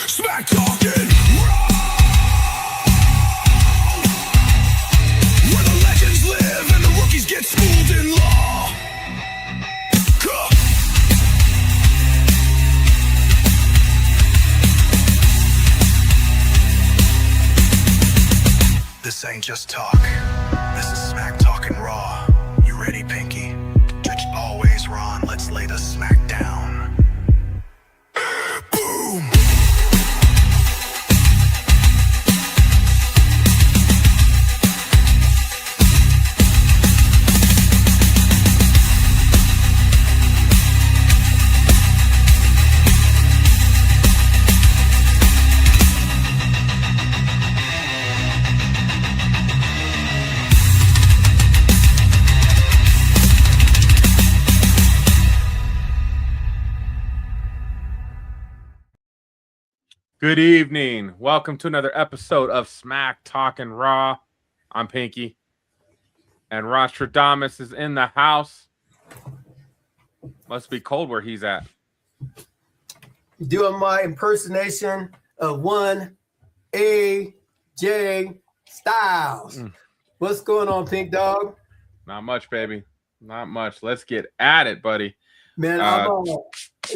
Smack talking where the legends live and the rookies get schooled in law. This ain't just talk. This is smack talking raw. You ready, Pinky? Judge always Ron. Let's lay the smack down. Boom. Good evening. Welcome to another episode of Smack Talking Raw. I'm Pinky. And Rostradamus is in the house. Must be cold where he's at. Doing my impersonation of one AJ Styles. What's going on, Pink Dog? Not much, baby. Not much. Let's get at it, buddy. Man,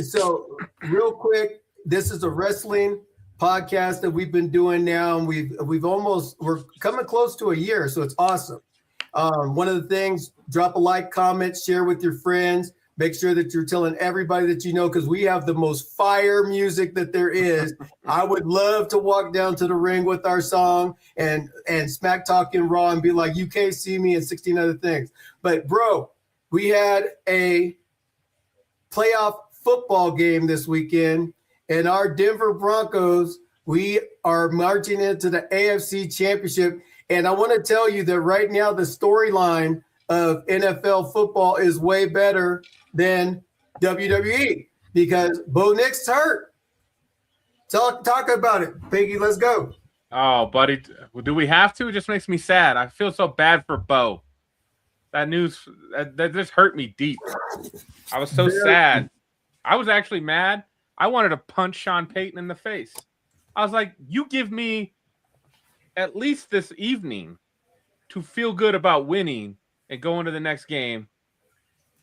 so real quick, this is a wrestling podcast that we've been doing now, and we're coming close to a year, so it's awesome. One of the things, drop a like, comment, share with your friends. Make sure that you're telling everybody that you know, because we have the most fire music that there is. I would love to walk down to the ring with our song and smack talking Raw and be like, you can't see me, and 16 other things. But bro, we had a playoff football game this weekend, and our Denver Broncos, we are marching into the AFC Championship. And I want to tell you that right now the storyline of NFL football is way better than WWE because Bo Nick's hurt. Talk about it, Piggy. Let's go. Oh, buddy. Do we have to? It just makes me sad. I feel so bad for Bo. That news, that just hurt me deep. I was so sad. I was actually mad. I wanted to punch Sean Payton in the face. I was like, you give me at least this evening to feel good about winning and go into the next game,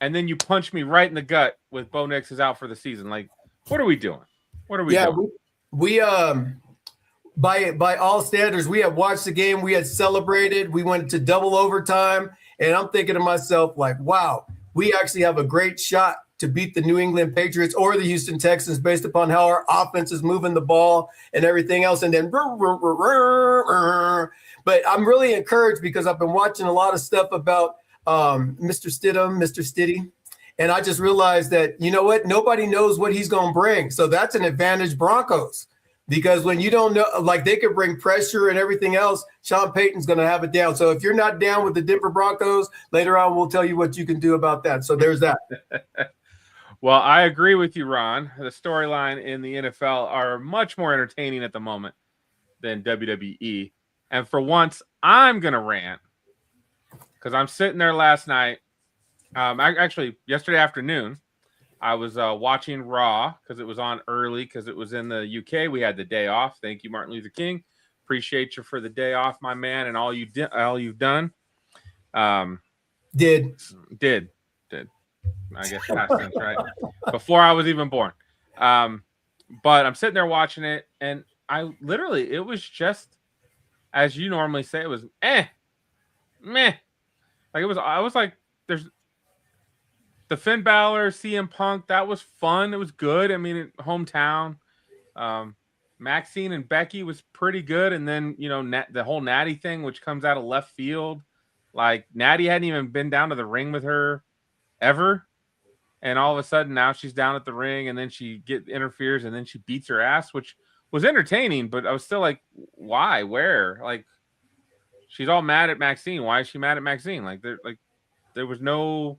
and then you punch me right in the gut with Bo Nix is out for the season. Like, what are we doing? What are we doing? We by all standards, we had watched the game, we had celebrated, we went to double overtime, and I'm thinking to myself, like, wow, we actually have a great shot to beat the New England Patriots or the Houston Texans based upon how our offense is moving the ball and everything else. And then, but I'm really encouraged because I've been watching a lot of stuff about Mr. Stidham, and I just realized that, you know what, nobody knows what he's going to bring. So that's an advantage Broncos, because when you don't know, like, they could bring pressure and everything else, Sean Payton's going to have it down. So if you're not down with the Denver Broncos, later on we'll tell you what you can do about that. So there's that. Well, I agree with you, Ron. The storyline in the NFL are much more entertaining at the moment than WWE. And for once, I'm going to rant because I'm sitting there last night. Actually, yesterday afternoon, I was watching Raw because it was on early because it was in the UK. We had the day off. Thank you, Martin Luther King. Appreciate you for the day off, my man, and all you've done. Did. I guess past tense, right? Before I was even born. But I'm sitting there watching it, and it was just, as you normally say, it was meh. Like I was like, there's the Finn Balor, CM Punk, that was fun. It was good. I mean, hometown. Maxine and Becky was pretty good. And then, the whole Natty thing, which comes out of left field. Like, Natty hadn't even been down to the ring with her ever. And all of a sudden now she's down at the ring, and then she interferes, and then she beats her ass, which was entertaining, but I was still like, why? Where? Like, she's all mad at Maxine. Why is she mad at Maxine? There was no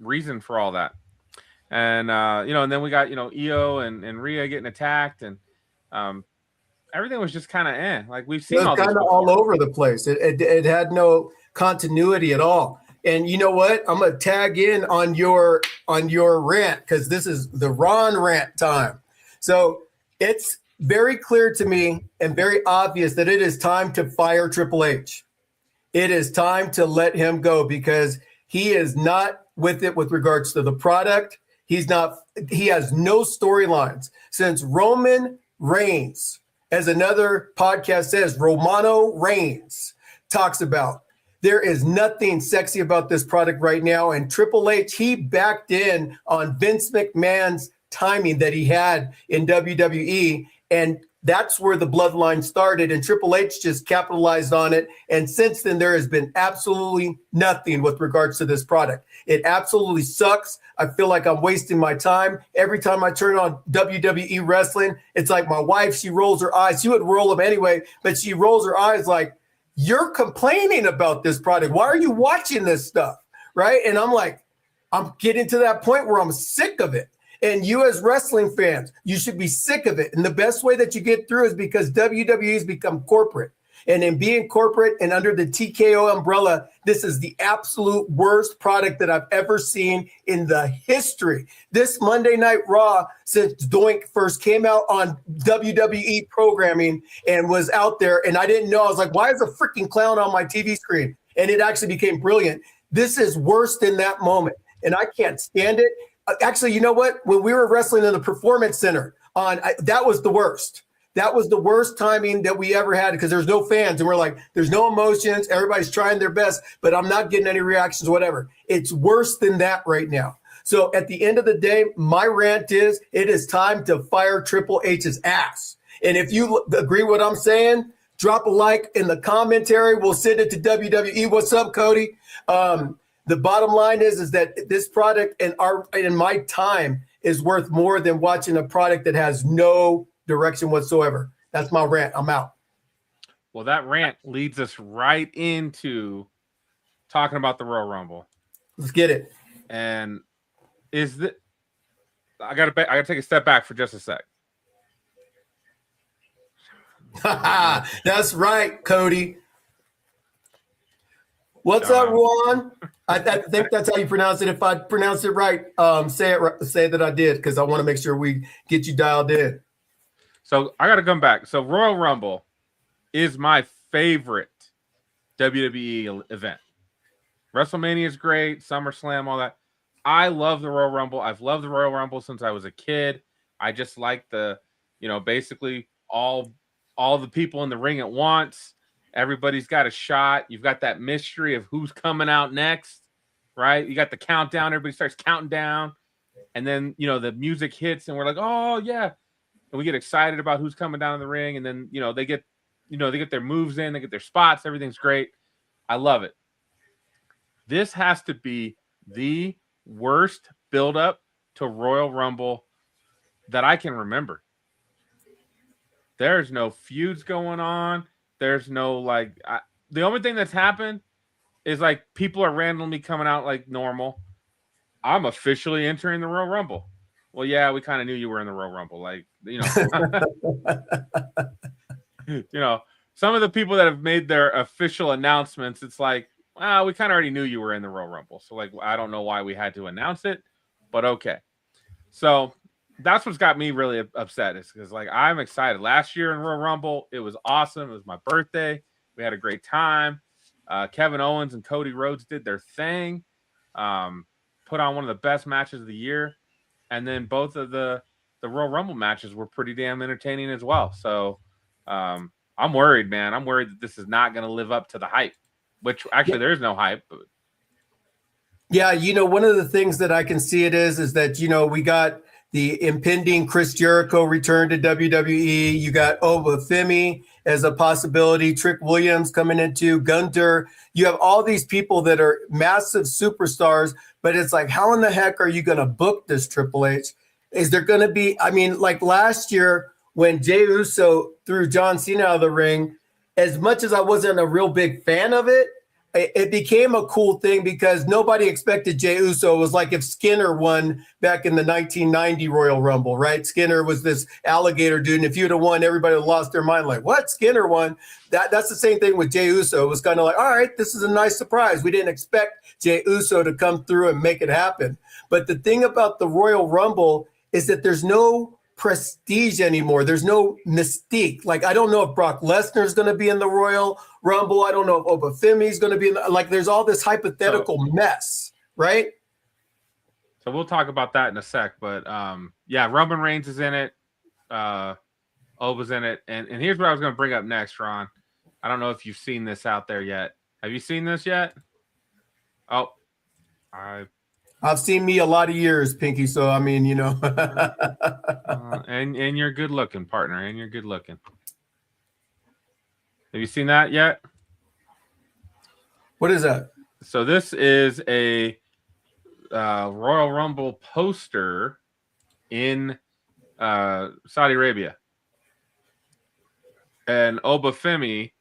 reason for all that. And and then we got, Io and Rhea getting attacked, and everything was just kind of Like, we've seen all this kind of all over the place. It had no continuity at all. And you know what? I'm gonna tag in on your rant, because this is the Ron rant time. So it's very clear to me and very obvious that it is time to fire Triple H. It is time to let him go because he is not with it with regards to the product. He has no storylines. Since Roman Reigns, as another podcast says, Romano Reigns talks about, there is nothing sexy about this product right now. And Triple H, he backed in on Vince McMahon's timing that he had in WWE. And that's where the bloodline started. And Triple H just capitalized on it. And since then, there has been absolutely nothing with regards to this product. It absolutely sucks. I feel like I'm wasting my time. Every time I turn on WWE wrestling, it's like my wife, she rolls her eyes. She would roll them anyway, but she rolls her eyes like, you're complaining about this product. Why are you watching this stuff? Right. And I'm like, I'm getting to that point where I'm sick of it. And you as wrestling fans, you should be sick of it. And the best way that you get through is because WWE has become corporate. And in being corporate and under the TKO umbrella, this is the absolute worst product that I've ever seen in the history. This Monday Night Raw, since Doink first came out on WWE programming and was out there, and I didn't know, I was like, why is a freaking clown on my TV screen? And it actually became brilliant. This is worse than that moment, and I can't stand it. Actually, you know what? When we were wrestling in the Performance Center, that was the worst. That was the worst timing that we ever had because there's no fans. And we're like, there's no emotions. Everybody's trying their best, but I'm not getting any reactions, whatever. It's worse than that right now. So at the end of the day, my rant is it is time to fire Triple H's ass. And if you agree with what I'm saying, drop a like in the commentary. We'll send it to WWE. What's up, Cody? The bottom line is that this product in my time is worth more than watching a product that has no direction whatsoever. That's my rant. I'm out. Well, that rant leads us right into talking about the Royal Rumble. Let's get it. And I gotta take a step back for just a sec. That's right, Cody. What's up, Juan? I think that's how you pronounce it. If I pronounce it right, say that I did because I want to make sure we get you dialed in. So I got to come back. So Royal Rumble is my favorite WWE event. WrestleMania is great. SummerSlam, all that. I love the Royal Rumble. I've loved the Royal Rumble since I was a kid. I just like basically all the people in the ring at once. Everybody's got a shot. You've got that mystery of who's coming out next, right? You got the countdown. Everybody starts counting down. And then, the music hits and we're like, oh, yeah. And we get excited about who's coming down in the ring. And then, they get their moves in. They get their spots. Everything's great. I love it. This has to be the worst buildup to Royal Rumble that I can remember. There's no feuds going on. There's no the only thing that's happened is people are randomly coming out like normal. I'm officially entering the Royal Rumble. Well, yeah, we kind of knew you were in the Royal Rumble. Some of the people that have made their official announcements, it's like, we kind of already knew you were in the Royal Rumble. So I don't know why we had to announce it, but okay. So that's what's got me really upset is because I'm excited. Last year in Royal Rumble, it was awesome. It was my birthday. We had a great time. Kevin Owens and Cody Rhodes did their thing. Put on one of the best matches of the year. And then both of the Royal Rumble matches were pretty damn entertaining as well. So I'm worried, man. I'm worried that this is not going to live up to the hype, which actually there is no hype. But... Yeah, one of the things that I can see it is that, we got the impending Chris Jericho return to WWE. You got Femi as a possibility. Trick Williams coming into Gunter. You have all these people that are massive superstars, but it's like, how in the heck are you going to book this Triple H? Is there going to be, last year when Jey Uso threw John Cena out of the ring, as much as I wasn't a real big fan of it, it became a cool thing because nobody expected Jey Uso. It was like if Skinner won back in the 1990 Royal Rumble, right? Skinner was this alligator dude, and if you'd have won, everybody would lost their mind. Like, what? Skinner won? That's the same thing with Jey Uso. It was kind of like, all right, this is a nice surprise. We didn't expect Jey Uso to come through and make it happen. But the thing about the Royal Rumble is that there's no prestige anymore. There's no mystique. Like, I don't know if Brock Lesnar is going to be in the Royal Rumble. I don't know if Obafemi is going to be in like, there's all this hypothetical mess, right? So we'll talk about that in a sec. But yeah, Roman Reigns is in it. Oba's in it. And here's what I was going to bring up next, Ron. I don't know if you've seen this out there yet. Have you seen this yet? Oh, I've seen me a lot of years, Pinky. So, I mean, you know. and you're good looking, partner. And you're good looking. Have you seen that yet? What is that? So this is a Royal Rumble poster in Saudi Arabia. And Obafemi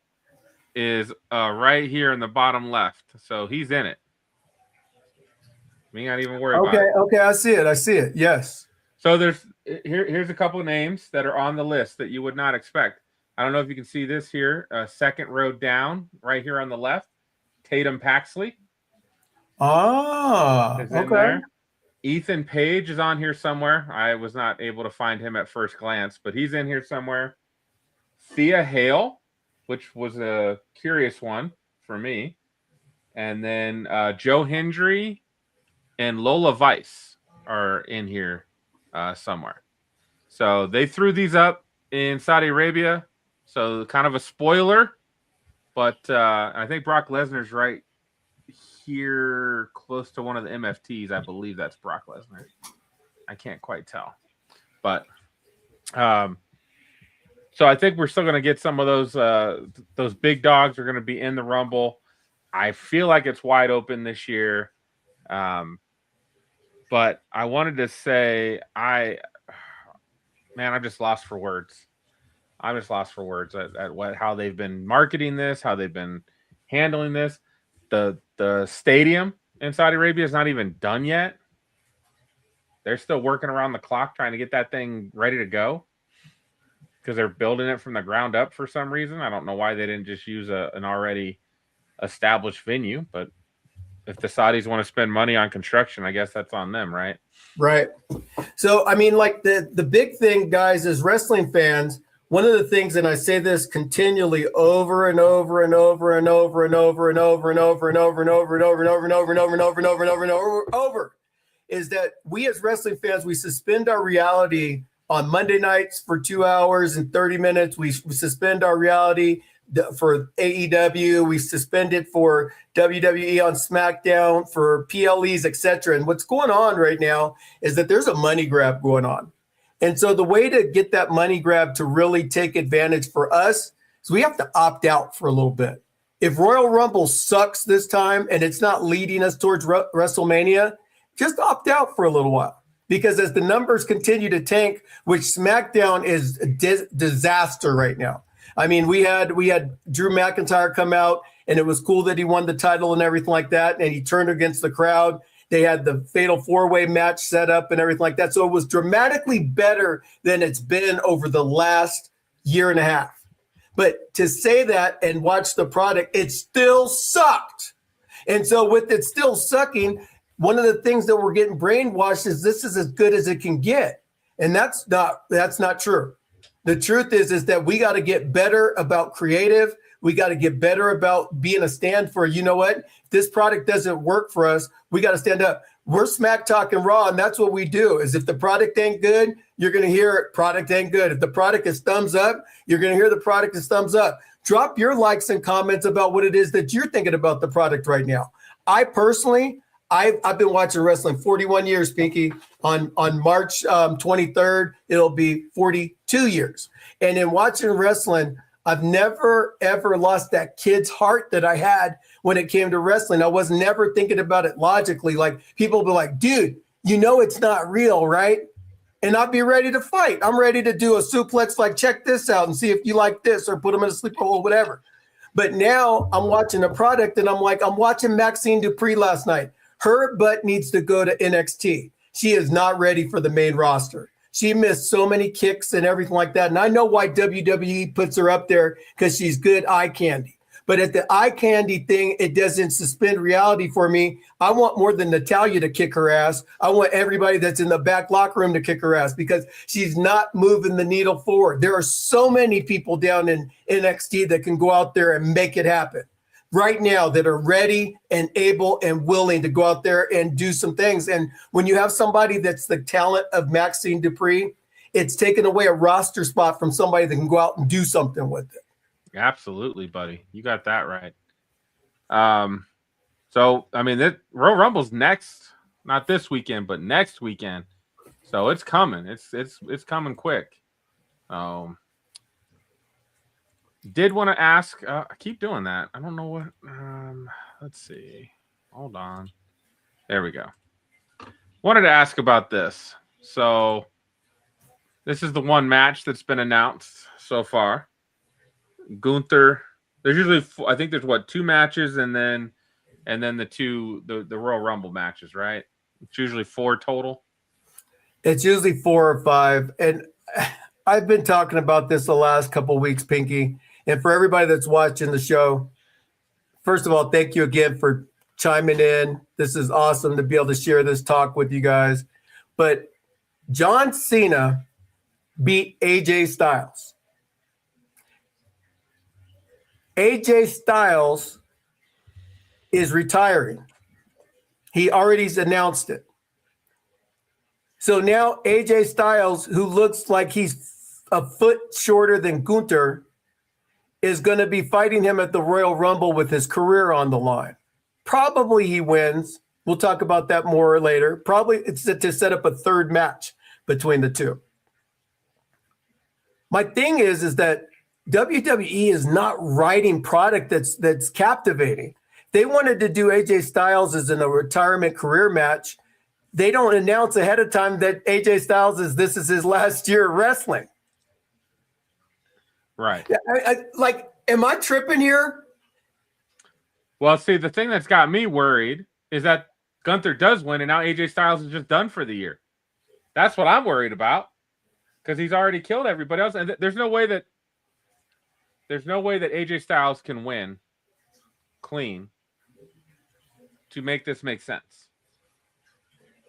is right here in the bottom left. So he's in it. We not even worry about it. Okay, I see it. Yes. So here's a couple of names that are on the list that you would not expect. I don't know if you can see this here. Second row down, right here on the left. Tatum Paxley. Okay. There. Ethan Page is on here somewhere. I was not able to find him at first glance, but he's in here somewhere. Thea Hale, which was a curious one for me. And then Joe Hendry and Lola Weiss are in here somewhere. So they threw these up in Saudi Arabia. So kind of a spoiler. But I think Brock Lesnar's right here close to one of the MFTs. I believe that's Brock Lesnar. I can't quite tell. But so I think we're still going to get some of those big dogs are going to be in the Rumble. I feel like it's wide open this year. But I wanted to say, I'm just lost for words. I'm just lost for words at how they've been marketing this, how they've been handling this. The stadium in Saudi Arabia is not even done yet. They're still working around the clock trying to get that thing ready to go because they're building it from the ground up for some reason. I don't know why they didn't just use an already established venue, but if the Saudis want to spend money on construction, I guess that's on them, right? Right. So, I mean, like the big thing, guys, as wrestling fans, one of the things, and I say this continually over and over and over and over and over and over and over and over and over and over and over and over and over and over and over and over and over, is that we as wrestling fans, we suspend our reality on Monday nights for 2 hours and 30 minutes. We suspend our reality for AEW. We suspend it for WWE on SmackDown, for PLEs, etc. And what's going on right now is that there's a money grab going on. And so the way to get that money grab to really take advantage for us is we have to opt out for a little bit. If Royal Rumble sucks this time and it's not leading us towards WrestleMania, just opt out for a little while. Because as the numbers continue to tank, which SmackDown is a disaster right now. I mean, we had Drew McIntyre come out, and it was cool that he won the title and everything like that, and he turned against the crowd. They had the fatal four-way match set up and everything like that. So it was dramatically better than it's been over the last year and a half. But to say that and watch the product, it still sucked. And so with it still sucking, one of the things that we're getting brainwashed is this is as good as it can get. And that's not true. The truth is that we got to get better about creative. We got to get better about being a stand for, you know what? If this product doesn't work for us, we got to stand up. We're Smack Talking Raw, and that's what we do, is if the product ain't good, you're going to hear it, product ain't good. If the product is thumbs up, you're going to hear the product is thumbs up. Drop your likes and comments about what it is that you're thinking about the product right now. I personally, I've been watching wrestling 41 years, Pinky. On March 23rd, it'll be 42 years. And in watching wrestling, I've never, ever lost that kid's heart that I had when it came to wrestling. I was never thinking about it logically. Like, people will be like, dude, you know it's not real, right? And I'll be ready to fight. I'm ready to do a suplex, like, check this out and see if you like this, or put them in a sleeper hole, whatever. But now I'm watching a product, and I'm like, I'm watching Maxine Dupree last night. Her butt needs to go to NXT. She is not ready for the main roster. She missed so many kicks and everything like that. And I know why WWE puts her up there, because she's good eye candy. But at the eye candy thing, it doesn't suspend reality for me. I want more than Natalia to kick her ass. I want everybody that's in the back locker room to kick her ass because she's not moving the needle forward. There are so many people down in NXT that can go out there and make it happen right now that are ready and able and willing to go out there and do some things. And when you have somebody that's the talent of Maxine Dupree, it's taken away a roster spot from somebody that can go out and do something with it. Absolutely, buddy. You got that right. So I mean, Royal Rumble's next, not this weekend, but next weekend. So it's coming. It's coming quick. Did want to ask. I keep doing that. I don't know what. Let's see. Hold on. There we go. Wanted to ask about this. So this is the one match that's been announced so far. Gunther. There's usually, I think there's what, 2 matches and then the Royal Rumble matches, right? It's usually 4 total. It's usually 4 or 5. And I've been talking about this the last couple of weeks, Pinky. And for everybody that's watching the show, first of all, thank you again for chiming in. This is awesome to be able to share this talk with you guys. But John Cena beat AJ Styles. AJ Styles is retiring. He already announced it. So now AJ Styles, who looks like he's a foot shorter than Gunther, is going to be fighting him at the Royal Rumble with his career on the line. Probably he wins. We'll talk about that more later. Probably it's to set up a third match between the two. My thing is that WWE is not writing product that's captivating. They wanted to do AJ Styles as in a retirement career match. They don't announce ahead of time that AJ Styles this is his last year of wrestling. Right. Like, am I tripping here? Well, see, the thing that's got me worried is that Gunther does win, and now AJ Styles is just done for the year. That's what I'm worried about because he's already killed everybody else, and there's no way that AJ Styles can win clean to make this make sense.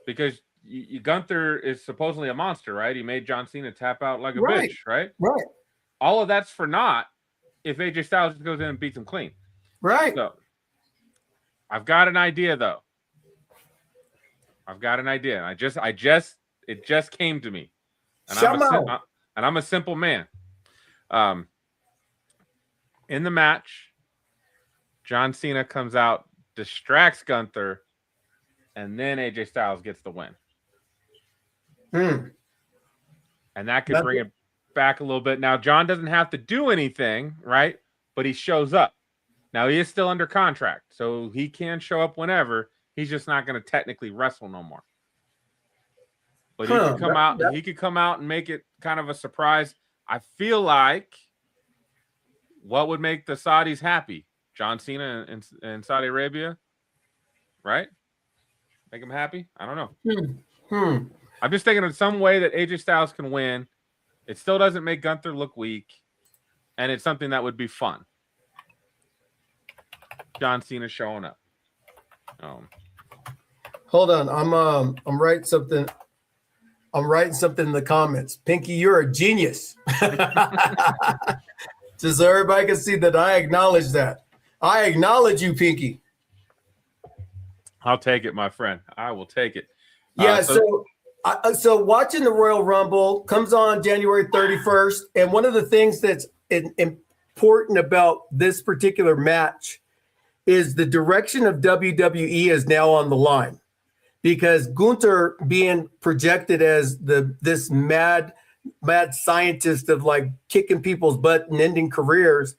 Because Gunther is supposedly a monster, right? He made John Cena tap out like a bitch, right? Right. All of that's for naught if AJ Styles just goes in and beats him clean. Right. So I've got an idea, though. It just came to me. And I'm a simple man. In the match, John Cena comes out, distracts Gunther, and then AJ Styles gets the win. And that could bring it back a little bit. Now, John doesn't have to do anything, right? But he shows up. Now, he is still under contract, so he can show up whenever. He's just not going to technically wrestle no more. But he could come out. He could come out and make it kind of a surprise. I feel like what would make the Saudis happy? John Cena in Saudi Arabia, right? Make him happy? I don't know. I'm just thinking of some way that AJ Styles can win. It still doesn't make Gunther look weak, and it's something that would be fun. John Cena showing up. Hold on, I'm writing something. I'm writing something in the comments. Pinky, you're a genius. Just so everybody can see that I acknowledge that. I acknowledge you, Pinky. I'll take it, my friend. I will take it. Yeah, so watching the Royal Rumble comes on January 31st, and one of the things that's important about this particular match is the direction of WWE is now on the line, because Gunther being projected as this mad scientist of like kicking people's butt and ending careers,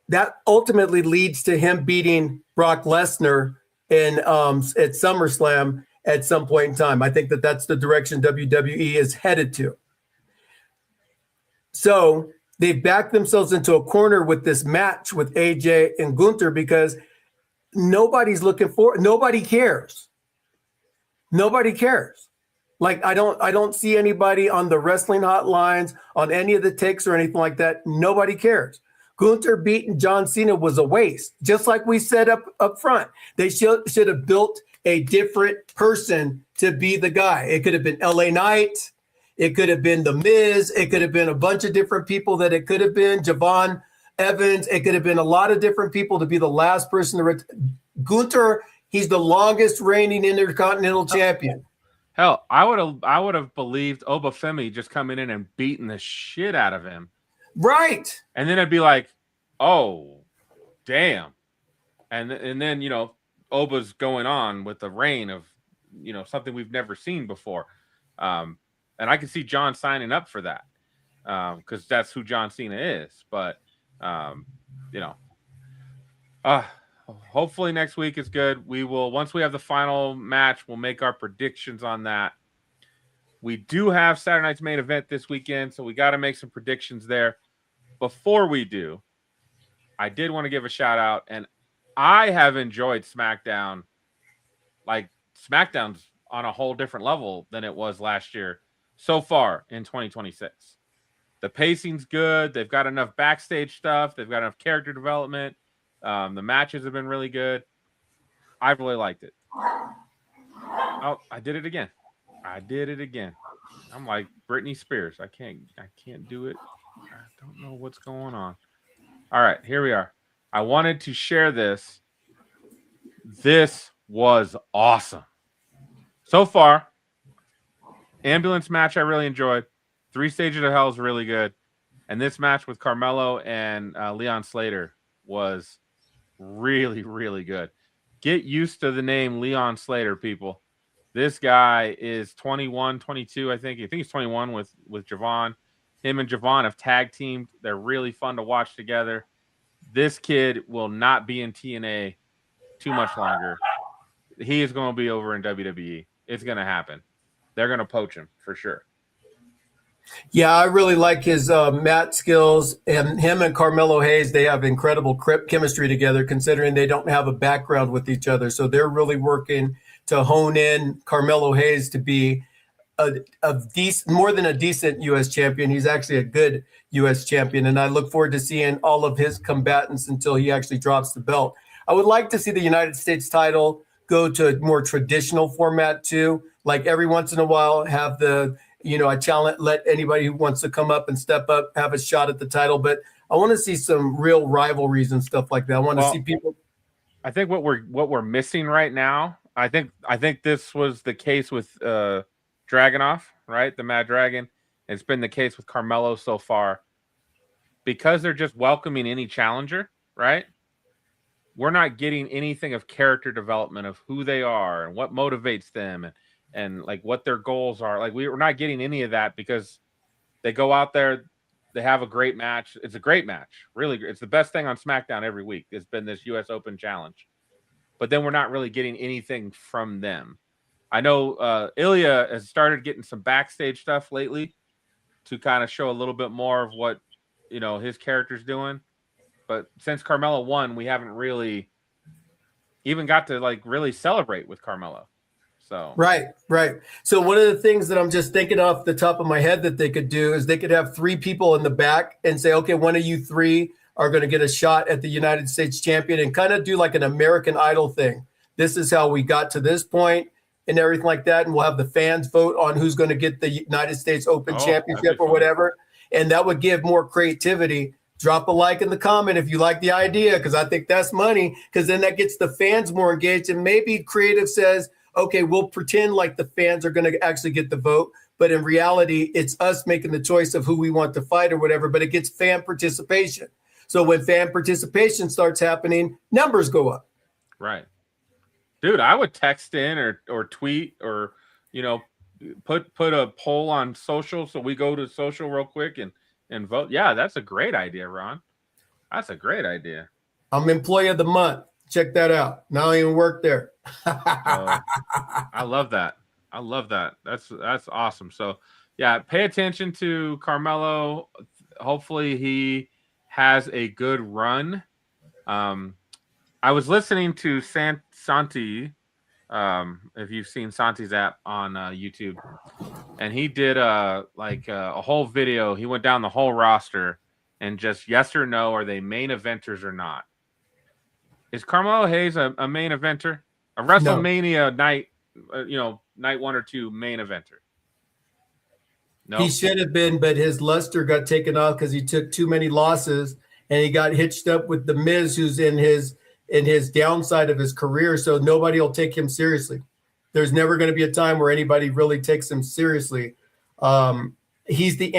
that ultimately leads to him beating Brock Lesnar at SummerSlam at some point in time. I think that's the direction WWE is headed to. So they've backed themselves into a corner with this match with AJ and Gunther because nobody's looking for it. Nobody cares. Nobody cares. Like I don't see anybody on the wrestling hotlines, on any of the takes or anything like that. Nobody cares. Gunther beating John Cena was a waste. Just like we said up front, they should have built a different person to be the guy. It could have been LA Knight. It could have been The Miz. It could have been a bunch of different people that it could have been. Javon Evans. It could have been a lot of different people to be the last person to Gunther, he's the longest reigning Intercontinental Champion. Hell, I would have believed Obafemi just coming in and beating the shit out of him. Right. And then it'd be like, oh, damn. And then, Oba's going on with the reign of, something we've never seen before. And I can see John signing up for that because that's who John Cena is. But, hopefully next week is good. We will, once we have the final match, we'll make our predictions on that. We do have Saturday night's main event this weekend, so we got to make some predictions there. Before we do, I did want to give a shout out, and I have enjoyed SmackDown. Like, SmackDown's on a whole different level than it was last year so far in 2026. The pacing's good. They've got enough backstage stuff. They've got enough character development. The matches have been really good. I really liked it. Oh, I did it again. I'm like Britney Spears. I can't do it. I don't know what's going on. All right, here we are. I wanted to share this. This was awesome. So far, ambulance match I really enjoyed. 3 Stages of Hell is really good. And this match with Carmelo and Leon Slater was really, really good. Get used to the name Leon Slater, people. This guy is 21, 22, I think. I think he's 21 with Javon. Him and Javon have tag teamed. They're really fun to watch together. This kid will not be in TNA too much longer. He is going to be over in WWE. It's going to happen. They're going to poach him for sure. Yeah, I really like his mat skills, and him and Carmelo Hayes, they have incredible chemistry together considering they don't have a background with each other. So they're really working to hone in Carmelo Hayes to be a decent, more than a decent U.S. champion. He's actually a good U.S. champion, and I look forward to seeing all of his combatants until he actually drops the belt. I would like to see the United States title go to a more traditional format too, like every once in a while have the I challenge, let anybody who wants to come up and step up have a shot at the title. But I want to see some real rivalries and stuff like that. I want to see people. I think what we're missing right now. I think this was the case with Dragunov, right? The Mad Dragon. It's been the case with Carmelo so far because they're just welcoming any challenger, right? We're not getting anything of character development of who they are and what motivates them and like what their goals are. Like we're not getting any of that because they go out there, they have a great match. It's a great match. Really, it's the best thing on SmackDown every week. It's been this US Open Challenge. But then we're not really getting anything from them. I know Ilya has started getting some backstage stuff lately to kind of show a little bit more of what, his character's doing. But since Carmelo won, we haven't really even got to like really celebrate with Carmelo. So Right. So one of the things that I'm just thinking off the top of my head that they could do is they could have 3 people in the back and say, okay, one of you 3 are going to get a shot at the United States champion and kind of do like an American Idol thing. This is how we got to this point and everything like that. And we'll have the fans vote on who's going to get the United States Open Championship or whatever. And that would give more creativity. Drop a like in the comment if you like the idea, because I think that's money, because then that gets the fans more engaged. And maybe creative says, okay, we'll pretend like the fans are going to actually get the vote, but in reality, it's us making the choice of who we want to fight or whatever, but it gets fan participation. So when fan participation starts happening, numbers go up. Right. Dude, I would text in or tweet or, put a poll on social. So we go to social real quick and vote. Yeah, that's a great idea, Ron. That's a great idea. I'm employee of the month. Check that out. Now I even work there. I love that. That's awesome. So yeah, pay attention to Carmelo. Hopefully he has a good run. I was listening to Santi, if you've seen Santi's app on YouTube, and he did a whole video. He went down the whole roster and just yes or no, are they main eventers or not? Is Carmelo Hayes a main eventer? A WrestleMania night, night 1 or 2 main eventer? No. He should have been, but his luster got taken off because he took too many losses, and he got hitched up with the Miz, who's in his downside of his career. So nobody will take him seriously. There's never going to be a time where anybody really takes him seriously. He's the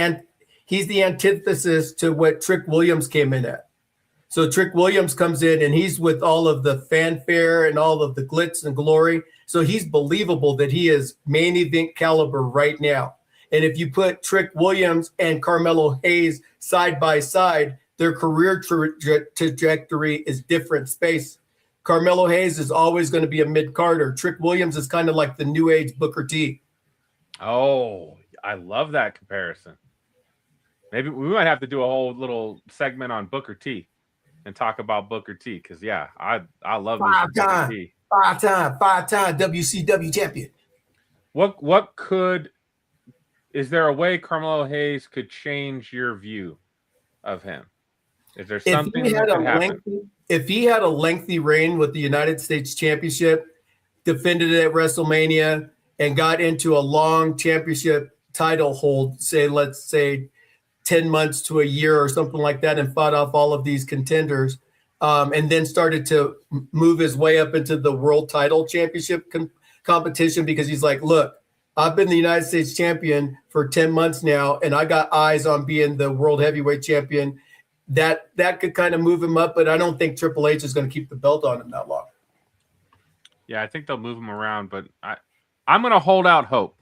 antithesis to what Trick Williams came in at. So Trick Williams comes in and he's with all of the fanfare and all of the glitz and glory. So he's believable that he is main event caliber right now. And if you put Trick Williams and Carmelo Hayes side by side, their career trajectory is different space. Carmelo Hayes is always going to be a mid-carder. Trick Williams is kind of like the new age Booker T. Oh, I love that comparison. Maybe we might have to do a whole little segment on Booker T and talk about Booker T, because I love Booker T. Five-time WCW champion. Is there a way Carmelo Hayes could change your view of him? Is there something that could happen? If he had a lengthy reign with the United States Championship, defended it at WrestleMania, and got into a long championship title hold, let's say 10 months to a year or something like that, and fought off all of these contenders, and then started to move his way up into the world title championship competition, because he's like, look, I've been the United States champion for 10 months now, and I got eyes on being the world heavyweight champion. That could kind of move him up, but I don't think Triple H is going to keep the belt on him that long. Yeah, I think they'll move him around, but I'm going to hold out hope.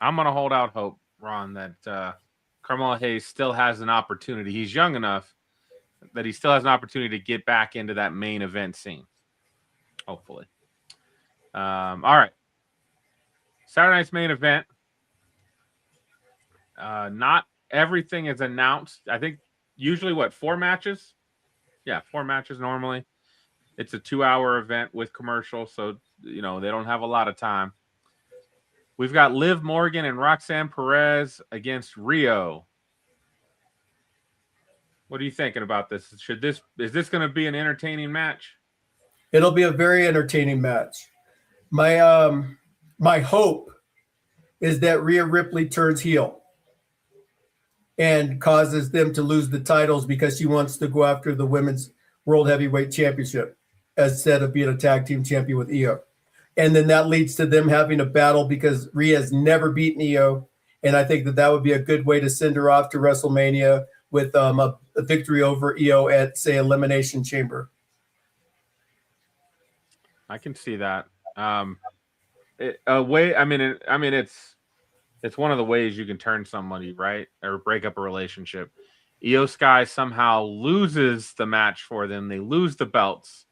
Ron, that Carmelo Hayes still has an opportunity. He's young enough that he still has an opportunity to get back into that main event scene. Hopefully. All right. Saturday night's main event. Not everything is announced. I think usually 4 matches? Yeah, 4 matches normally. It's a 2-hour event with commercials, so they don't have a lot of time. We've got Liv Morgan and Roxanne Perez against Rio. What are you thinking about this? Is this going to be an entertaining match? It'll be a very entertaining match. My hope is that Rhea Ripley turns heel and causes them to lose the titles because she wants to go after the women's world heavyweight championship instead of being a tag team champion with Io. And then that leads to them having a battle because Rhea has never beaten Io. And I think that would be a good way to send her off to WrestleMania with a victory over Io at, say, Elimination Chamber. I can see that. It's one of the ways you can turn somebody, right, or break up a relationship. Io Sky somehow loses the match for them. They lose the belts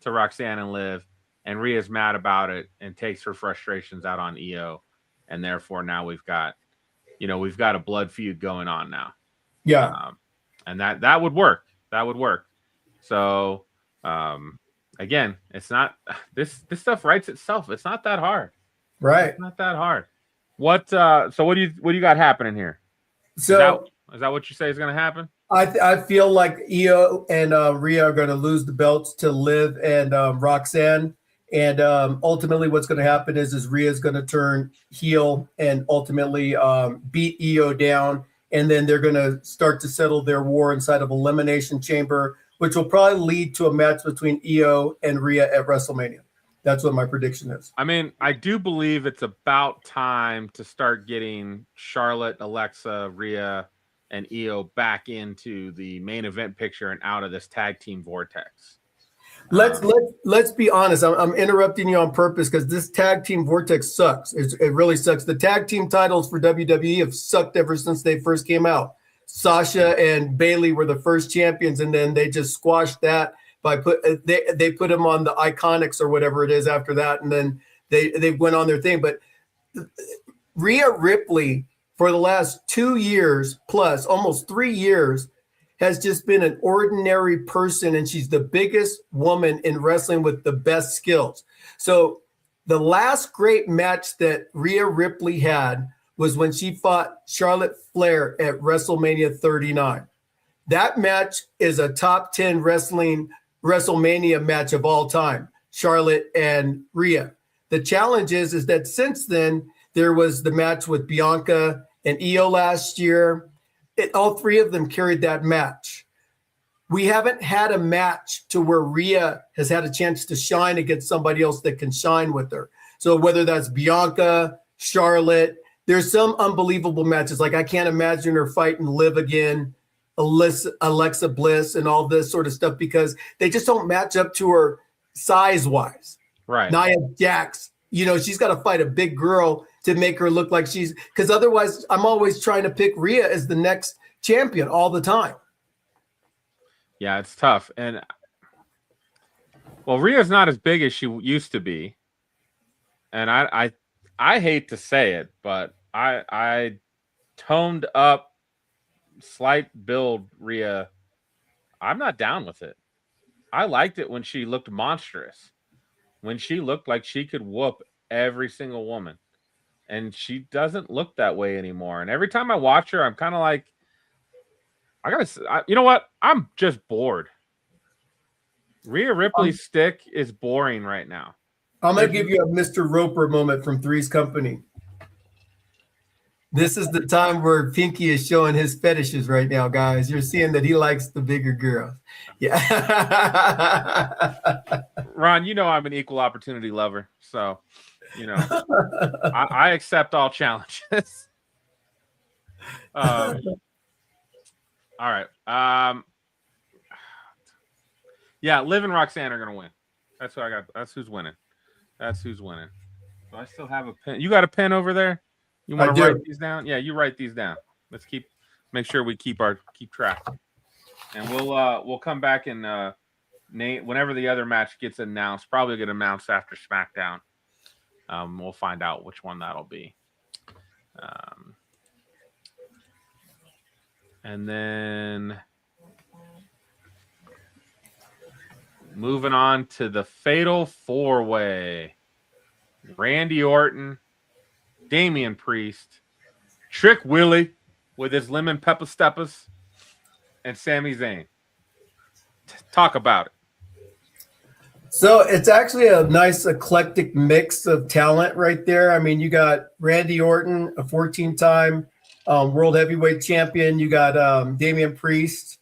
to Roxanne and Liv, and Rhea's mad about it and takes her frustrations out on Io, and therefore now we've got a blood feud going on now. Yeah, and that would work. That would work. So again, it's not this stuff writes itself. It's not that hard. Right. It's not that hard. What do you got happening here? So is that what you say is going to happen? I feel like Io and Rhea are going to lose the belts to Liv and Roxanne, and ultimately what's going to happen is Rhea's going to turn heel and ultimately beat Io down, and then they're going to start to settle their war inside of Elimination Chamber, which will probably lead to a match between Io and Rhea at WrestleMania. That's what my prediction is. I mean, I do believe it's about time to start getting Charlotte, Alexa, Rhea, and Io back into the main event picture and out of this tag team vortex. Let's be honest. I'm interrupting you on purpose because this tag team vortex sucks. It really sucks. The tag team titles for WWE have sucked ever since they first came out. Sasha and Bayley were the first champions, and then they just squashed that by they put them on the Iconics or whatever it is after that, and then they went on their thing. But Rhea Ripley for the last 2 years plus, almost 3 years, has just been an ordinary person, and she's the biggest woman in wrestling with the best skills. So the last great match that Rhea Ripley had was when she fought Charlotte Flair at WrestleMania 39. That match is a top 10 WrestleMania match of all time, Charlotte and Rhea. The challenge is that since then, there was the match with Bianca and Io last year. All three of them carried that match. We haven't had a match to where Rhea has had a chance to shine against somebody else that can shine with her. So whether that's Bianca, Charlotte, there's some unbelievable matches. Like I can't imagine her fighting Liv again, Alexa Bliss, and all this sort of stuff because they just don't match up to her size-wise. Right. Nia Jax, she's got to fight a big girl to make her look like because otherwise I'm always trying to pick Rhea as the next champion all the time. Yeah, it's tough. And Rhea's not as big as she used to be. And I hate to say it, but I toned up slight build Rhea. I'm not down with it. I liked it when she looked monstrous. When she looked like she could whoop every single woman. And she doesn't look that way anymore. And every time I watch her, I'm kind of like, you know what? I'm just bored. Rhea Ripley's stick is boring right now. I'm going to give you a Mr. Roper moment from Three's Company. This is the time where Pinky is showing his fetishes right now, guys. You're seeing that he likes the bigger girls. Yeah. Ron, I'm an equal opportunity lover. So, I accept all challenges. All right. Yeah, Liv and Roxanne are going to win. That's what I got. That's who's winning. Do I still have a pen? You got a pen over there? You want to write these down? Yeah, you write these down. Let's make sure we keep track. And we'll come back and name whenever the other match gets announced. Probably get announced after SmackDown. We'll find out which one that'll be. And then moving on to the Fatal 4-Way. Randy Orton, Damian Priest, Trick Willie with his lemon pepper steppers, and Sami Zayn. Talk about it. So it's actually a nice eclectic mix of talent right there. I mean, you got Randy Orton, a 14-time world heavyweight champion. You got Damian Priest,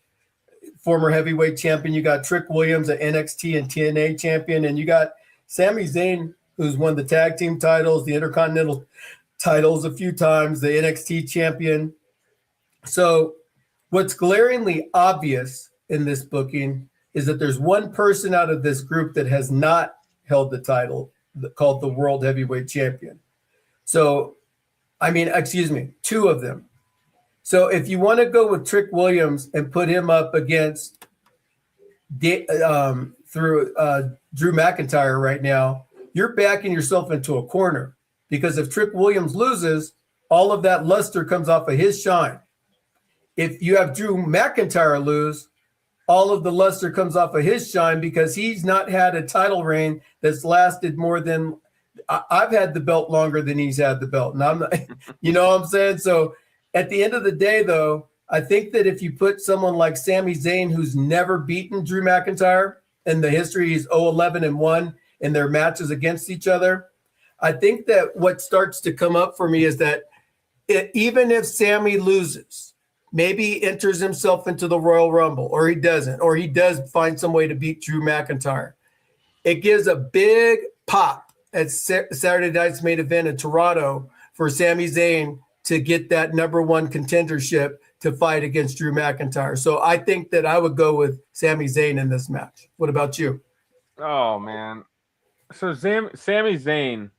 former heavyweight champion. You got Trick Williams, an NXT and TNA champion. And you got Sami Zayn, who's won the tag team titles, the Intercontinental titles a few times, the NXT champion. So what's glaringly obvious in this booking is that there's one person out of this group that has not held the title called the World Heavyweight Champion. So, two of them. So if you want to go with Trick Williams and put him up against Drew McIntyre right now, you're backing yourself into a corner because if Trick Williams loses, all of that luster comes off of his shine. If you have Drew McIntyre lose, all of the luster comes off of his shine because he's not had a title reign that's lasted more than I've had the belt longer than he's had the belt. And I'm not, you know what I'm saying? So at the end of the day, though, I think that if you put someone like Sami Zayn, who's never beaten Drew McIntyre in the history, he's 0-11-1 in their matches against each other. I think that what starts to come up for me is that even if Sami loses, maybe he enters himself into the Royal Rumble, or he doesn't, or he does find some way to beat Drew McIntyre. It gives a big pop at Saturday night's main event in Toronto for Sami Zayn to get that number one contendership to fight against Drew McIntyre. So I think that I would go with Sami Zayn in this match. What about you? Oh, man. So Sami Zayn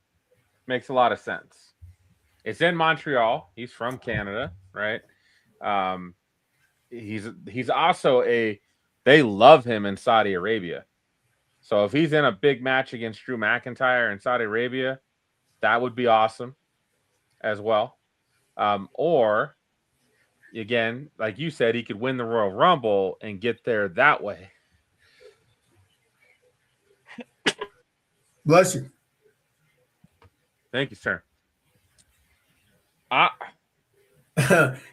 makes a lot of sense. It's in Montreal. He's from Canada, right? He's also they love him in Saudi Arabia. So if he's in a big match against Drew McIntyre in Saudi Arabia, that would be awesome as well. Or again, like you said, he could win the Royal Rumble and get there that way. Bless you. Thank you, sir.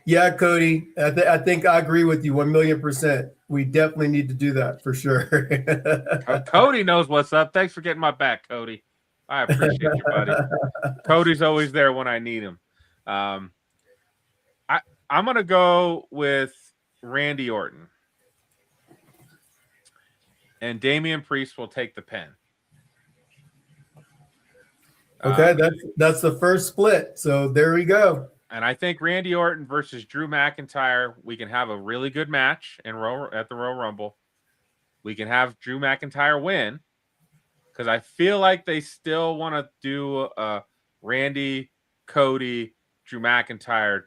Yeah, Cody. I think I agree with you 1,000,000%. We definitely need to do that for sure. Cody knows what's up. Thanks for getting my back, Cody. I appreciate you, buddy. Cody's always there when I need him. I'm gonna go with Randy Orton, and Damian Priest will take the pin. Okay, that's the first split. So there we go. And I think Randy Orton versus Drew McIntyre, we can have a really good match at the Royal Rumble. We can have Drew McIntyre win because I feel like they still want to do a Randy, Cody, Drew McIntyre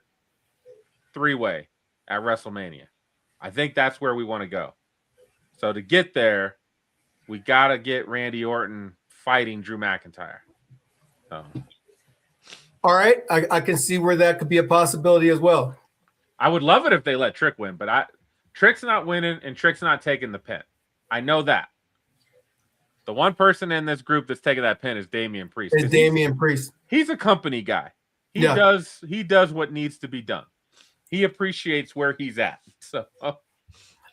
three-way at WrestleMania. I think that's where we want to go. So to get there, we got to get Randy Orton fighting Drew McIntyre. So. All right, I can see where that could be a possibility as well. I would love it if they let Trick win, but Trick's not winning and Trick's not taking the pin. I know that. The one person in this group that's taking that pin is Damian Priest. It's Damian Priest. He's a company guy. He does what needs to be done. He appreciates where he's at. So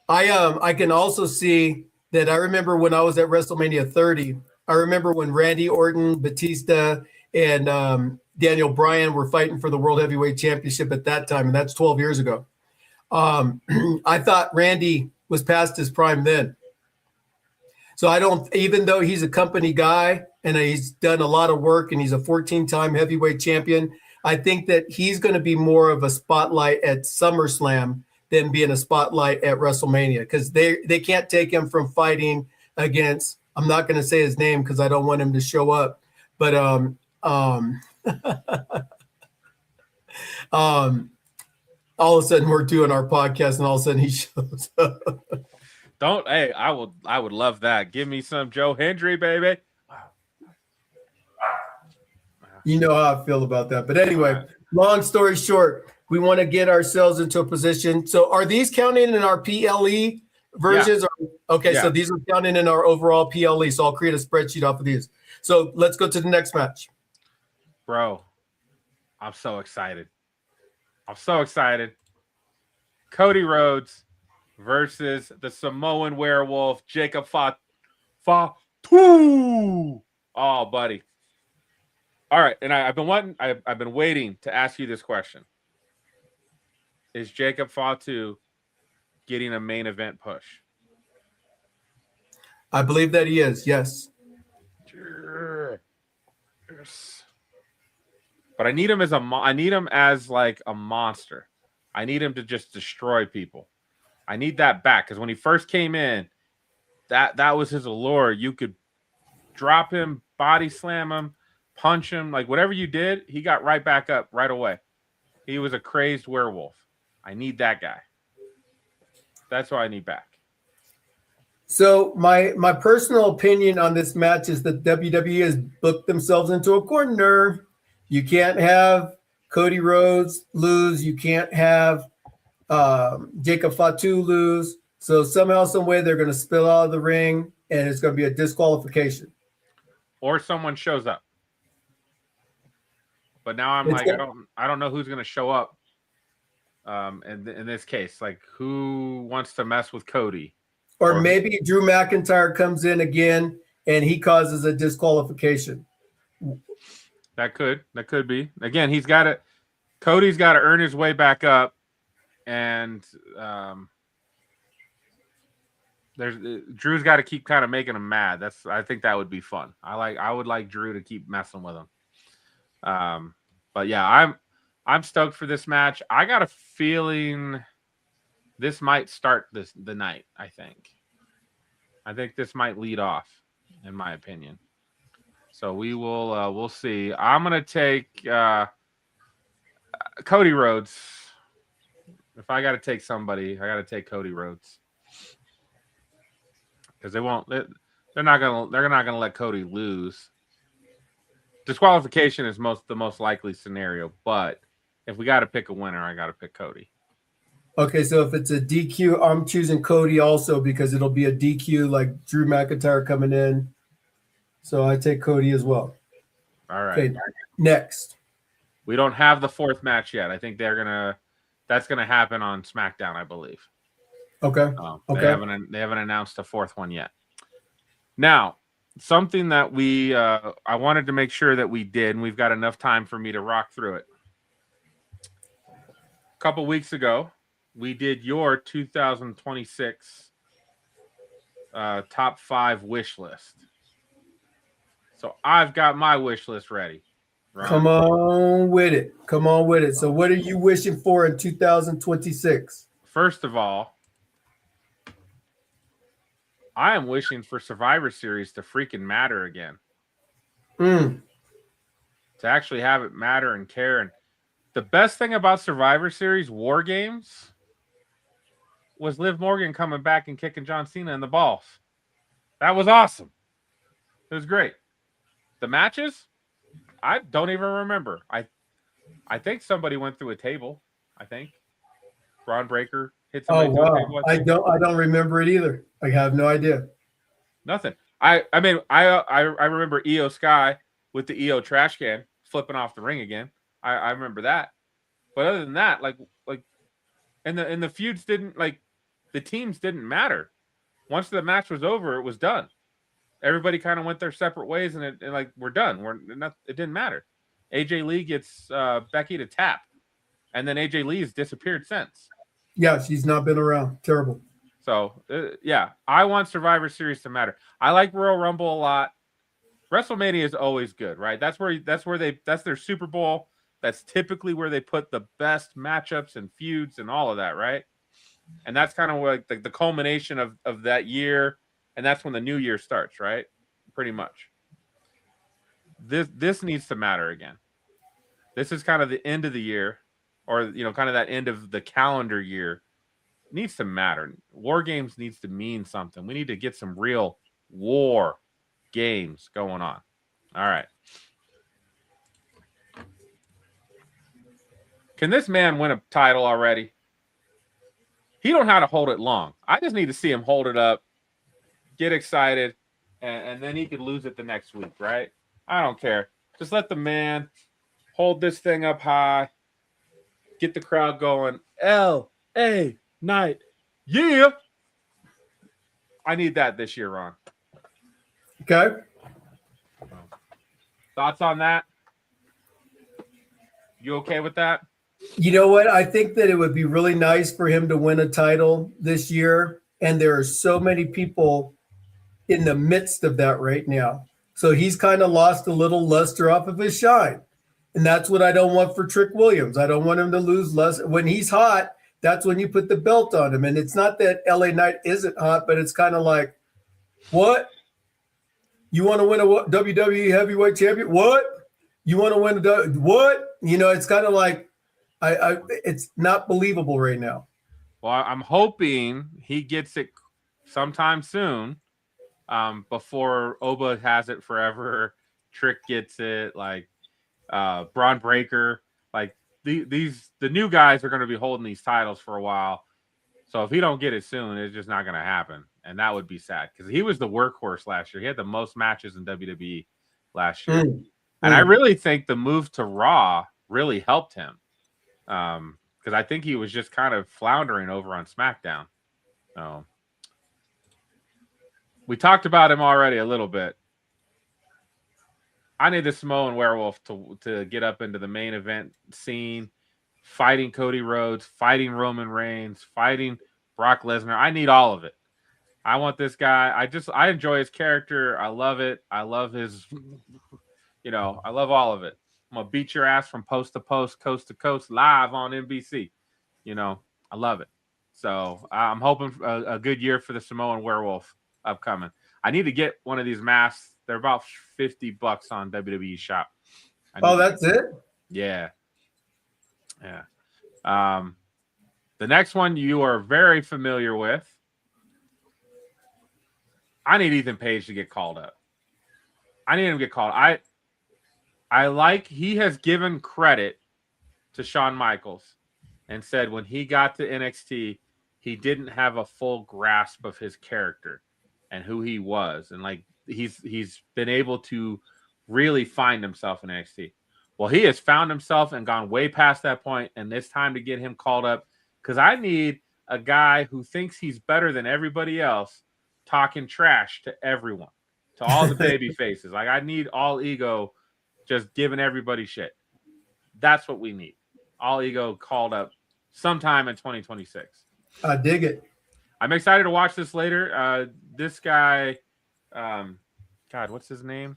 I can also see that. I remember when I was at WrestleMania 30. I remember when Randy Orton, Batista, and Daniel Bryan were fighting for the World Heavyweight Championship at that time, and that's 12 years ago. I thought Randy was past his prime then. So I don't, even though he's a company guy and he's done a lot of work and he's a 14-time heavyweight champion, I think that he's going to be more of a spotlight at SummerSlam than being a spotlight at WrestleMania, because they can't take him from fighting against, I'm not going to say his name because I don't want him to show up, but all of a sudden we're doing our podcast and all of a sudden he shows up. I would love that. Give me some Joe Hendry, baby. You know how I feel about that. But anyway, long story short, we want to get ourselves into a position. So are these counting in our PLE versions? Yeah. Okay, so these are counting in our overall PLE. So I'll create a spreadsheet off of these. So let's go to the next match. Bro, I'm so excited. Cody Rhodes versus the Samoan werewolf, Jacob Fatu. Oh, buddy. All right, and I've been waiting to ask you this question. Is Jacob Fatu getting a main event push? I believe that he is, yes. Yes. But I need him as like a monster. I need him to just destroy people. I need that back, because when he first came in, that was his allure. You could drop him, body slam him, punch him, like whatever you did, he got right back up right away. He was a crazed werewolf. I need that guy. That's what I need back. So my personal opinion on this match is that WWE has booked themselves into a corner. You can't have Cody Rhodes lose. You can't have Jacob Fatu lose. So somehow, some way, they're going to spill out of the ring, and it's going to be a disqualification. Or someone shows up. But now I'm I don't know who's going to show up. In this case, like who wants to mess with Cody? Or maybe Drew McIntyre comes in again and he causes a disqualification. That could be. Again, Cody's got to earn his way back up, and Drew's got to keep kind of making him mad. I think that would be fun. I would like Drew to keep messing with him. But yeah, I'm stoked for this match. I got a feeling this might start the night. I think this might lead off, in my opinion. So we'll see. I'm gonna take Cody Rhodes. If I got to take somebody, I got to take Cody Rhodes, because they're not gonna let Cody lose. Disqualification is the most likely scenario, but if we got to pick a winner, I got to pick Cody. Okay, so if it's a DQ, I'm choosing Cody also, because it'll be a DQ like Drew McIntyre coming in. So I take Cody as well. All right. Okay, next. We don't have the fourth match yet. I think that's gonna happen on SmackDown, I believe. Okay. They haven't announced a fourth one yet. Now, something that I wanted to make sure that we did, and we've got enough time for me to rock through it. A couple weeks ago, we did your 2026 top 5 wish list. So I've got my wish list ready. Ron. Come on with it. Come on with it. So what are you wishing for in 2026? First of all, I am wishing for Survivor Series to freaking matter again. To actually have it matter and care. And the best thing about Survivor Series War Games was Liv Morgan coming back and kicking John Cena in the balls. That was awesome. It was great. The matches, I don't even remember. I think somebody went through a table. I think Braun Breaker hit somebody through a table. I don't remember it either. I have no idea. Nothing. I mean, I remember Io Sky with the Io trash can flipping off the ring again. I remember that. But other than that, like and the feuds didn't, like, the teams didn't matter. Once the match was over, it was done. Everybody kind of went their separate ways, and we're done. It didn't matter. AJ Lee gets Becky to tap, and then AJ Lee's disappeared since. Yeah, she's not been around. Terrible. So yeah, I want Survivor Series to matter. I like Royal Rumble a lot. WrestleMania is always good, right? That's their Super Bowl. That's typically where they put the best matchups and feuds and all of that, right? And that's kind of like the culmination of that year, and that's when the new year starts, right? Pretty much. This needs to matter again. This is kind of the end of the year, or kind of that end of the calendar year. It needs to matter. War Games needs to mean something. We need to get some real war games going on. All right. Can this man win a title already? He don't know how to hold it long. I just need to see him hold it up, get excited, and then he could lose it the next week, right? I don't care. Just let the man hold this thing up high, get the crowd going. L.A. Knight. Yeah. I need that this year, Ron. Okay. Thoughts on that? You okay with that? You know what? I think that it would be really nice for him to win a title this year. And there are so many people in the midst of that right now. So he's kind of lost a little luster off of his shine. And that's what I don't want for Trick Williams. I don't want him to lose luster. When he's hot, that's when you put the belt on him. And it's not that LA Knight isn't hot, but it's kind of like, what? You want to win a WWE heavyweight champion? What? You want to win what? It's kind of like, it's not believable right now. Well, I'm hoping he gets it sometime soon, before Oba has it forever. Trick gets it, like Braun Breaker. Like the new guys are going to be holding these titles for a while. So if he don't get it soon, it's just not going to happen, and that would be sad because he was the workhorse last year. He had the most matches in WWE last year, and I really think the move to Raw really helped him. Because I think he was just kind of floundering over on SmackDown. We talked about him already a little bit. I need the Samoan Werewolf to get up into the main event scene, fighting Cody Rhodes, fighting Roman Reigns, fighting Brock Lesnar. I need all of it. I want this guy. I enjoy his character. I love it. I love his, I love all of it. I'm going to beat your ass from post to post, coast to coast, live on NBC. I love it. So I'm hoping a good year for the Samoan Werewolf upcoming. I need to get one of these masks. They're about $50 on WWE Shop. That's it? Yeah. Yeah. The next one you are very familiar with. I need Ethan Page to get called up. I need him to get called. He has given credit to Shawn Michaels and said when he got to NXT, he didn't have a full grasp of his character and who he was. And like he's been able to really find himself in NXT. Well, he has found himself and gone way past that point, and it's time to get him called up because I need a guy who thinks he's better than everybody else talking trash to everyone, to all the baby faces. Like, I need All Ego just giving everybody shit. That's what we need. All Ego called up sometime in 2026. I dig it. I'm excited to watch this later. This guy, God, what's his name?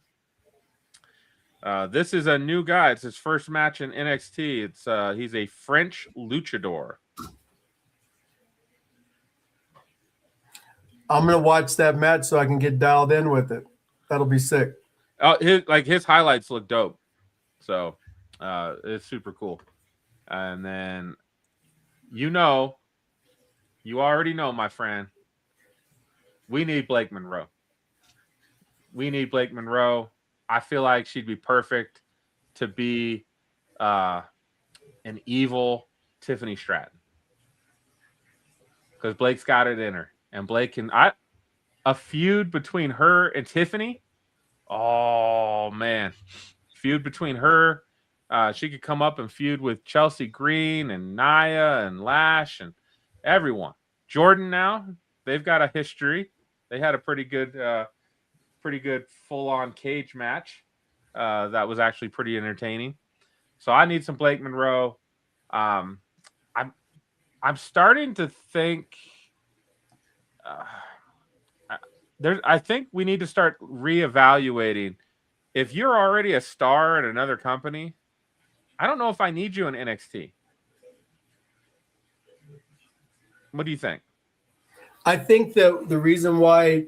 This is a new guy. It's his first match in NXT. He's a French luchador. I'm gonna watch that match so I can get dialed in with it. That'll be sick. His highlights look dope. So it's super cool. And then you already know, my friend, we need Blake Monroe. I feel like she'd be perfect to be an evil Tiffany Stratton. Because Blake's got it in her. And Blake can... a feud between her and Tiffany? Oh, man. Feud between her. She could come up and feud with Chelsea Green and Nia and Lash and everyone. Jordan now, they've got a history. They had a pretty good full-on cage match that was actually pretty entertaining. So I need some Blake Monroe. I'm starting to think I think we need to start reevaluating. If you're already a star at another company, I don't know if I need you in NXT. What do you think? I think that the reason why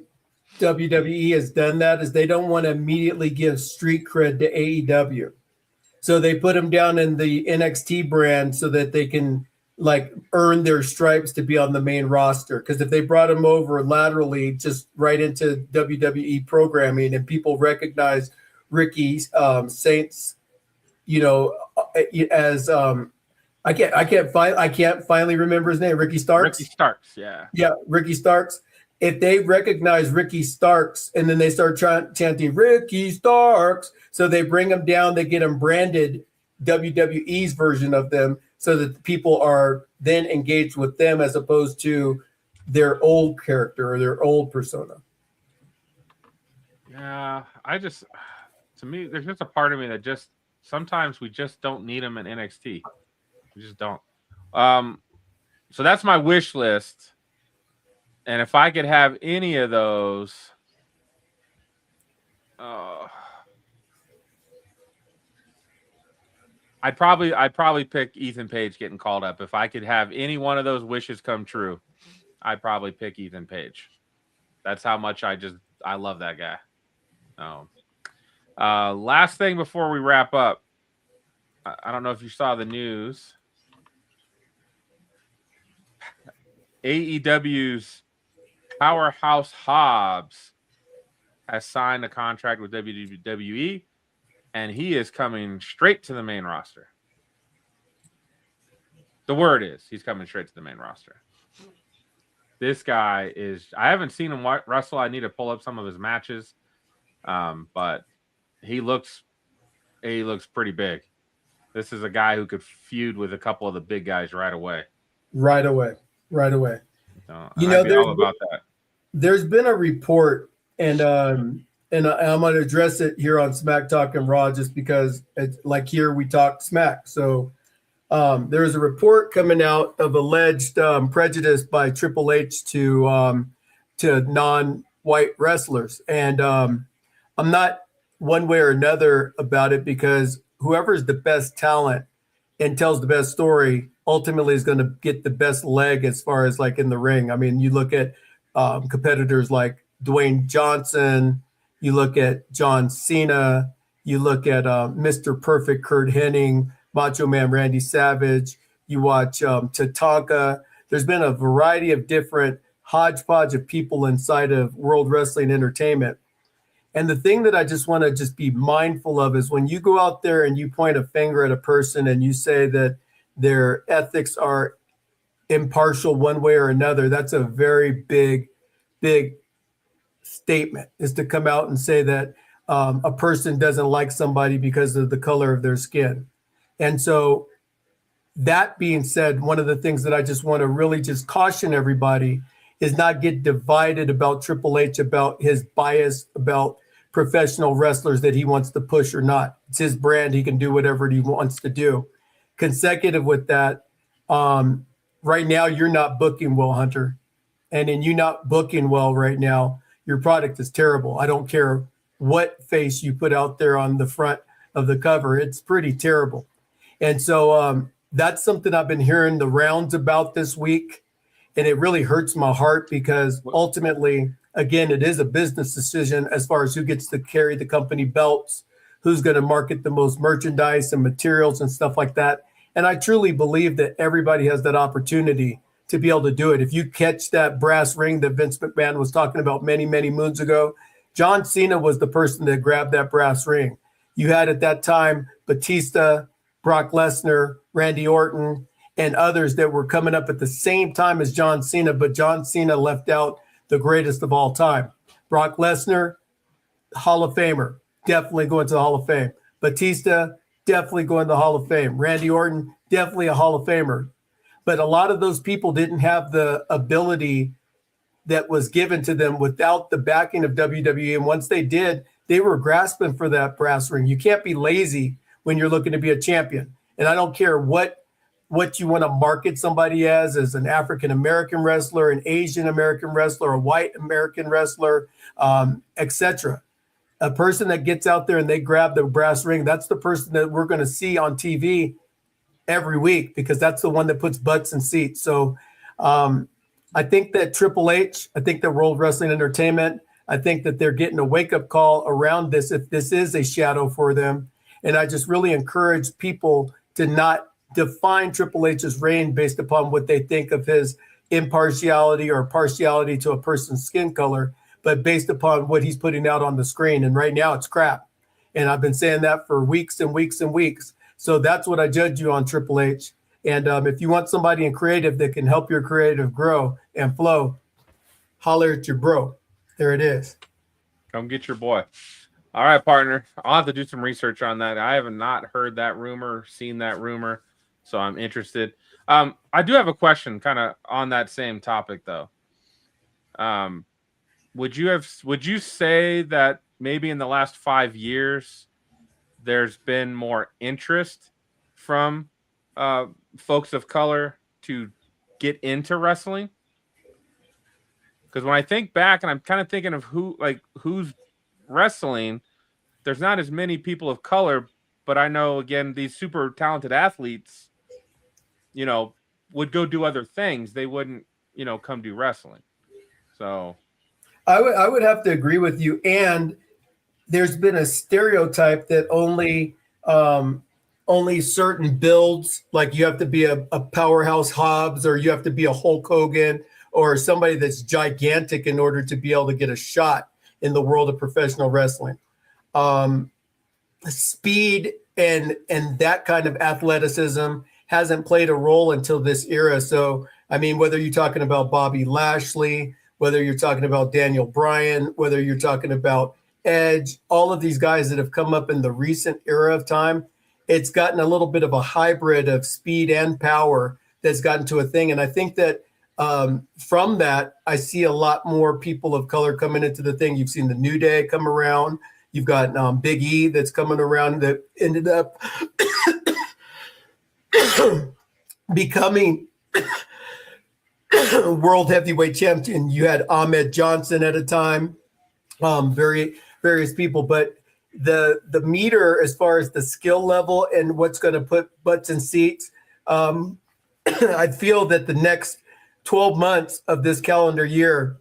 WWE has done that is they don't want to immediately give street cred to AEW. So they put them down in the NXT brand so that they can like earn their stripes to be on the main roster. Because if they brought them over laterally, just right into WWE programming, and people recognize Ricky Saints, as I can't finally remember his name. Ricky Starks. Ricky Starks, yeah. Yeah, Ricky Starks. If they recognize Ricky Starks and then they start chanting Ricky Starks, so they bring them down, they get them branded WWE's version of them so that people are then engaged with them as opposed to their old character or their old persona. Yeah, to me, there's just a part of me that just sometimes we just don't need them in NXT. We just don't. So that's my wish list. And if I could have any of those, I'd probably pick Ethan Page getting called up. If I could have any one of those wishes come true, I'd probably pick Ethan Page. That's how much I love that guy. Last thing before we wrap up, I don't know if you saw the news. AEW's Powerhouse Hobbs has signed a contract with WWE, and he is coming straight to the main roster. The word is he's coming straight to the main roster. This guy I haven't seen him wrestle. I need to pull up some of his matches. But he looks pretty big. This is a guy who could feud with a couple of the big guys right away. Right away. So, I'd be all about that. There's been a report, and I'm going to address it here on Smack Talk and Raw just because it's like here we talk smack. So there is a report coming out of alleged prejudice by Triple H to non-white wrestlers. And I'm not one way or another about it because whoever's the best talent and tells the best story ultimately is going to get the best leg as far as like in the ring. I mean, you look at competitors like Dwayne Johnson, you look at John Cena, you look at Mr. Perfect Kurt Hennig, Macho Man Randy Savage, you watch Tatanka. There's been a variety of different hodgepodge of people inside of World Wrestling Entertainment. And the thing that I just want to just be mindful of is when you go out there and you point a finger at a person and you say that their ethics are impartial one way or another, that's a very big statement, is to come out and say that a person doesn't like somebody because of the color of their skin. And so that being said, one of the things that I just want to really just caution everybody is not get divided about Triple H, about his bias, about professional wrestlers that he wants to push or not. It's his brand. He can do whatever he wants to do. Consecutive with that, right now you're not booking well, Hunter. And in you not booking well right now, your product is terrible. I don't care what face you put out there on the front of the cover. It's pretty terrible. And so that's something I've been hearing the rounds about this week. And it really hurts my heart because ultimately, again, it is a business decision as far as who gets to carry the company belts, who's going to market the most merchandise and materials and stuff like that. And I truly believe that everybody has that opportunity to be able to do it. If you catch that brass ring that Vince McMahon was talking about many, many moons ago, John Cena was the person that grabbed that brass ring. You had at that time Batista, Brock Lesnar, Randy Orton, and others that were coming up at the same time as John Cena, but John Cena left out the greatest of all time. Brock Lesnar, Hall of Famer, definitely going to the Hall of Fame. Batista, definitely going to the Hall of Fame. Randy Orton, definitely a Hall of Famer. But a lot of those people didn't have the ability that was given to them without the backing of WWE. And once they did, they were grasping for that brass ring. You can't be lazy when you're looking to be a champion. And I don't care what you want to market somebody as an African-American wrestler, an Asian-American wrestler, a white American wrestler, etc. A person that gets out there and they grab the brass ring, that's the person that we're going to see on TV every week because that's the one that puts butts in seats. So I think that Triple H, I think that World Wrestling Entertainment, I think that they're getting a wake-up call around this if this is a shadow for them. And I just really encourage people to not define Triple H's reign based upon what they think of his impartiality or partiality to a person's skin color, but based upon what he's putting out on the screen. And right now it's crap. And I've been saying that for weeks and weeks and weeks. So that's what I judge you on, Triple H. And if you want somebody in creative that can help your creative grow and flow, holler at your bro. There it is. Come get your boy. All right, partner. I'll have to do some research on that. I have not heard that rumor, seen that rumor, so I'm interested. I do have a question kind of on that same topic, though. Would you say that maybe in the last 5 years there's been more interest from folks of color to get into wrestling? Because when I think back and I'm kind of thinking of who's wrestling, there's not as many people of color, but I know, again, these super talented athletes, would go do other things. They wouldn't, come do wrestling. So I would have to agree with you. And there's been a stereotype that only certain builds, like you have to be a powerhouse Hobbs or you have to be a Hulk Hogan or somebody that's gigantic in order to be able to get a shot in the world of professional wrestling. Speed and that kind of athleticism hasn't played a role until this era. So, I mean, whether you're talking about Bobby Lashley, whether you're talking about Daniel Bryan, whether you're talking about Edge, all of these guys that have come up in the recent era of time, it's gotten a little bit of a hybrid of speed and power that's gotten to a thing. And I think that from that, I see a lot more people of color coming into the thing. You've seen the New Day come around. You've got Big E that's coming around that ended up becoming world heavyweight champion. You had Ahmed Johnson at a time, various people, but the meter as far as the skill level and what's going to put butts in seats, I feel that the next 12 months of this calendar year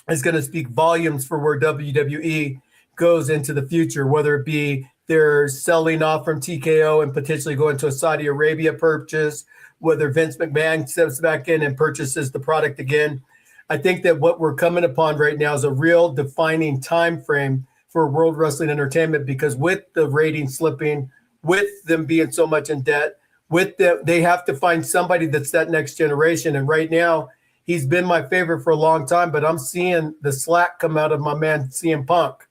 is going to speak volumes for where WWE goes into the future, whether it be they're selling off from TKO and potentially going to a Saudi Arabia purchase, whether Vince McMahon steps back in and purchases the product again. I think that what we're coming upon right now is a real defining time frame for World Wrestling Entertainment, because with the ratings slipping, with them being so much in debt, they have to find somebody that's that next generation. And right now, he's been my favorite for a long time, but I'm seeing the slack come out of my man CM Punk.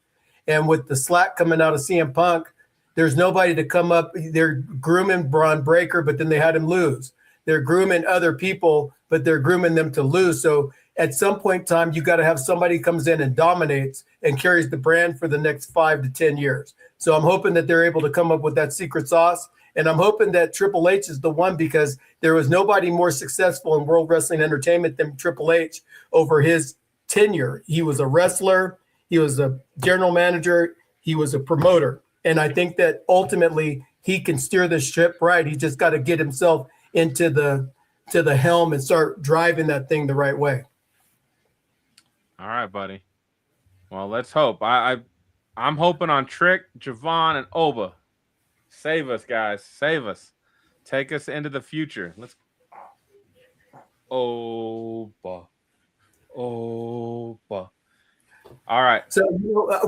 And with the slack coming out of CM Punk, there's nobody to come up. They're grooming Braun Breaker, but then they had him lose. They're grooming other people, but they're grooming them to lose. So at some point in time, you got to have somebody comes in and dominates and carries the brand for the next 5 to 10 years. So I'm hoping that they're able to come up with that secret sauce. And I'm hoping that Triple H is the one, because there was nobody more successful in World Wrestling Entertainment than Triple H over his tenure. He was a wrestler. He was a general manager. He was a promoter. And I think that ultimately he can steer the ship right. He just got to get himself into the helm and start driving that thing the right way. All right, buddy. Well, let's hope. I'm hoping on Trick, Javon, and Oba. Save us, guys. Save us. Take us into the future. Let's. Oba. All right. So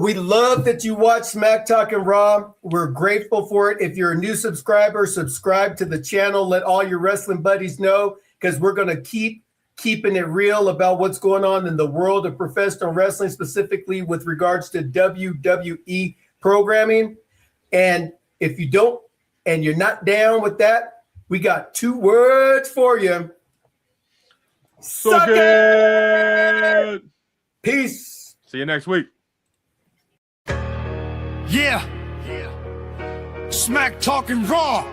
we love that you watch Smack Talk and Raw. We're grateful for it. If you're a new subscriber, subscribe to the channel. Let all your wrestling buddies know, because we're going to keep keeping it real about what's going on in the world of professional wrestling, specifically with regards to WWE programming. And if you don't, and you're not down with that, we got 2 words for you. Suck it! Peace. See you next week. Yeah. Smack talking raw.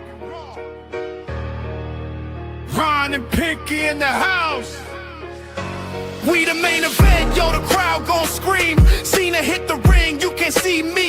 Ron and Pinky in the house. We the main event, yo, the crowd gon' scream. Cena hit the ring, you can see me.